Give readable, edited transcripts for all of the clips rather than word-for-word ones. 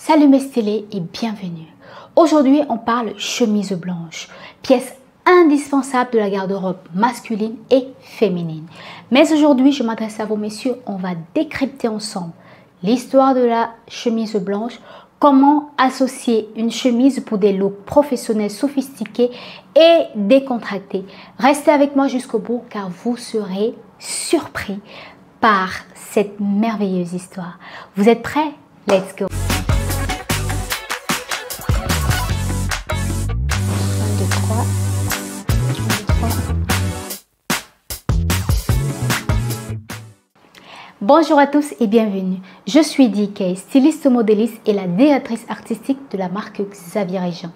Salut mes stylés et bienvenue. Aujourd'hui, on parle chemise blanche, pièce indispensable de la garde-robe masculine et féminine. Mais aujourd'hui, je m'adresse à vous messieurs, on va décrypter ensemble l'histoire de la chemise blanche, comment associer une chemise pour des looks professionnels sophistiqués et décontractés. Restez avec moi jusqu'au bout car vous serez surpris par cette merveilleuse histoire. Vous êtes prêts? Let's go! Bonjour à tous et bienvenue. Je suis DK, styliste modéliste et la directrice artistique de la marque Xavier Régent.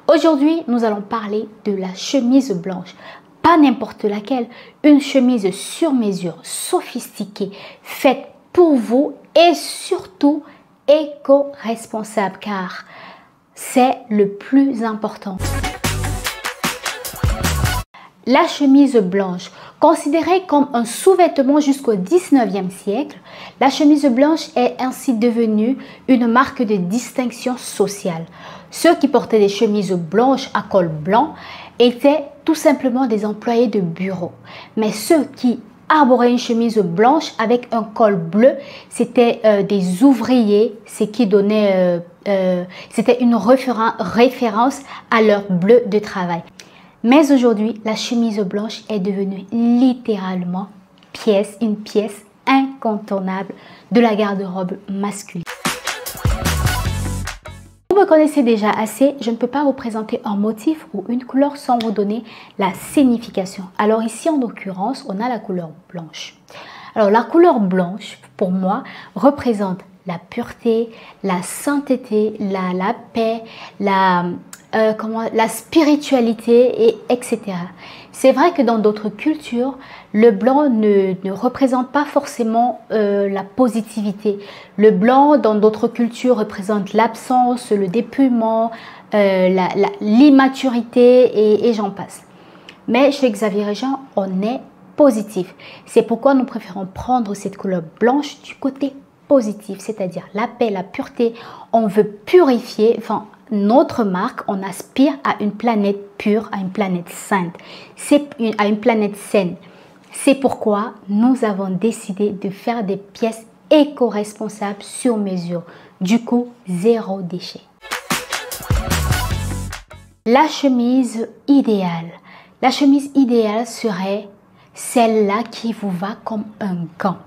Aujourd'hui, nous allons parler de la chemise blanche. Pas n'importe laquelle, une chemise sur mesure, sophistiquée, faite pour vous et surtout éco-responsable car c'est le plus important. La chemise blanche, considérée comme un sous-vêtement jusqu'au 19e siècle, la chemise blanche est ainsi devenue une marque de distinction sociale. Ceux qui portaient des chemises blanches à col blanc étaient tout simplement des employés de bureau. Mais ceux qui arboraient une chemise blanche avec un col bleu, c'était des ouvriers, ce qui donnait, c'était une référence à leur bleu de travail. Mais aujourd'hui, la chemise blanche est devenue littéralement une pièce incontournable de la garde-robe masculine. Vous me connaissez déjà assez, je ne peux pas vous présenter un motif ou une couleur sans vous donner la signification. Alors ici, en l'occurrence, on a la couleur blanche. Alors la couleur blanche, pour moi, représente la pureté, la sainteté, la paix, la spiritualité, etc. C'est vrai que dans d'autres cultures, le blanc ne représente pas forcément la positivité. Le blanc, dans d'autres cultures, représente l'absence, le dépouillement, l'immaturité et j'en passe. Mais chez Xavier Régent, on est positif. C'est pourquoi nous préférons prendre cette couleur blanche du côté positif, c'est-à-dire la paix, la pureté. On veut purifier, enfin, notre marque, on aspire à une planète pure, à une planète sainte, à une planète saine. C'est pourquoi nous avons décidé de faire des pièces éco-responsables sur mesure. Du coup, zéro déchet. La chemise idéale. La chemise idéale serait celle-là qui vous va comme un gant.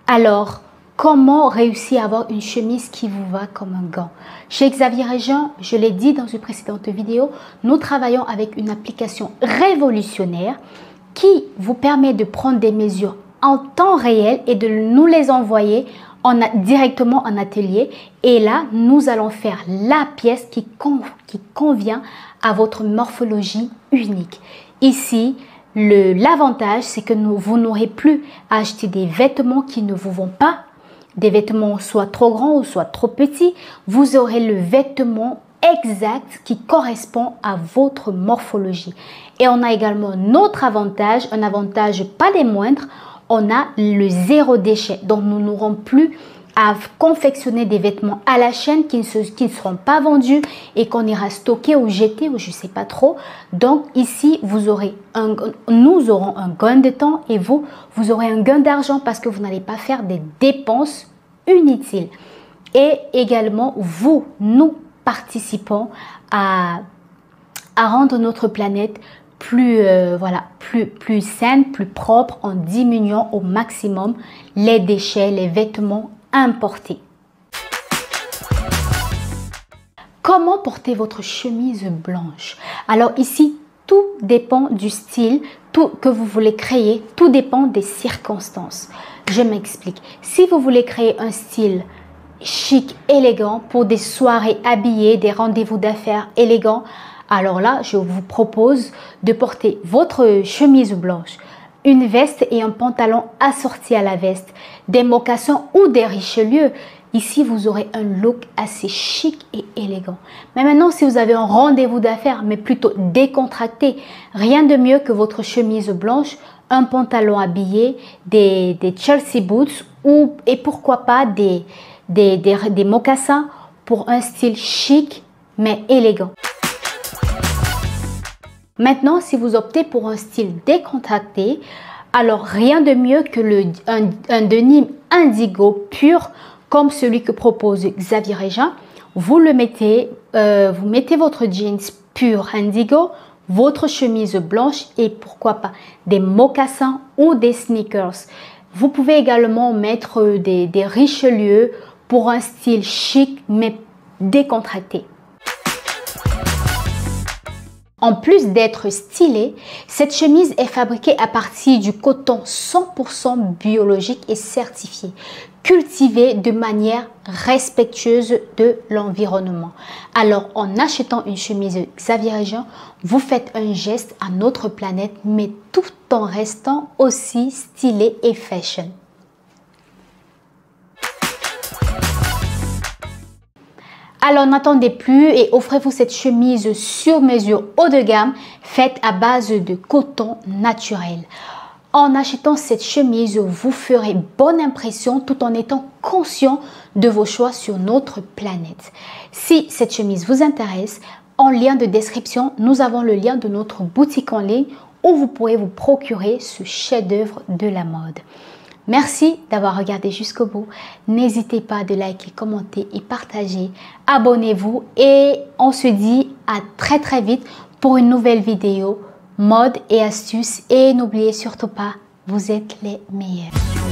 Alors, comment réussir à avoir une chemise qui vous va comme un gant? Chez Xavier Régent, je l'ai dit dans une précédente vidéo, nous travaillons avec une application révolutionnaire qui vous permet de prendre des mesures en temps réel et de nous les envoyer directement en atelier. Et là, nous allons faire la pièce qui convient à votre morphologie unique. Ici, l'avantage, c'est que vous n'aurez plus à acheter des vêtements qui ne vous vont pas, des vêtements soit trop grands ou soit trop petits. Vous aurez le vêtement exact qui correspond à votre morphologie. Et on a également un autre avantage, un avantage pas des moindres, on a le zéro déchet. Donc nous n'aurons plus à confectionner des vêtements à la chaîne qui ne seront pas vendus et qu'on ira stocker ou jeter ou je ne sais pas trop. Donc ici, nous aurons un gain de temps et vous aurez un gain d'argent parce que vous n'allez pas faire des dépenses inutiles. Et également, nous participons à rendre notre planète plus saine, plus propre en diminuant au maximum les déchets, les vêtements importés. Comment porter votre chemise blanche? Alors ici, tout dépend du style que vous voulez créer, tout dépend des circonstances. Je m'explique. Si vous voulez créer un style chic, élégant pour des soirées habillées, des rendez-vous d'affaires élégants, alors là, je vous propose de porter votre chemise blanche, une veste et un pantalon assorti à la veste, des mocassins ou des Richelieu. Ici, vous aurez un look assez chic et élégant. Mais maintenant, si vous avez un rendez-vous d'affaires, mais plutôt décontracté, rien de mieux que votre chemise blanche, un pantalon habillé, des Chelsea boots et pourquoi pas des mocassins pour un style chic mais élégant. Maintenant, si vous optez pour un style décontracté, alors rien de mieux que un denim indigo pur comme celui que propose Xavier Régent. Vous mettez votre jeans pur indigo, votre chemise blanche et pourquoi pas des mocassins ou des sneakers. Vous pouvez également mettre des Richelieu pour un style chic mais décontracté. En plus d'être stylée, cette chemise est fabriquée à partir du coton 100% biologique et certifié, cultivé de manière respectueuse de l'environnement. Alors, en achetant une chemise Xavier Régent, vous faites un geste à notre planète, mais tout en restant aussi stylé et fashion. Alors n'attendez plus et offrez-vous cette chemise sur mesure haut de gamme faite à base de coton naturel. En achetant cette chemise, vous ferez bonne impression tout en étant conscient de vos choix sur notre planète. Si cette chemise vous intéresse, en lien de description, nous avons le lien de notre boutique en ligne où vous pourrez vous procurer ce chef-d'œuvre de la mode. Merci d'avoir regardé jusqu'au bout. N'hésitez pas de liker, commenter et partager. Abonnez-vous et on se dit à très vite pour une nouvelle vidéo mode et astuces. Et n'oubliez surtout pas, vous êtes les meilleurs.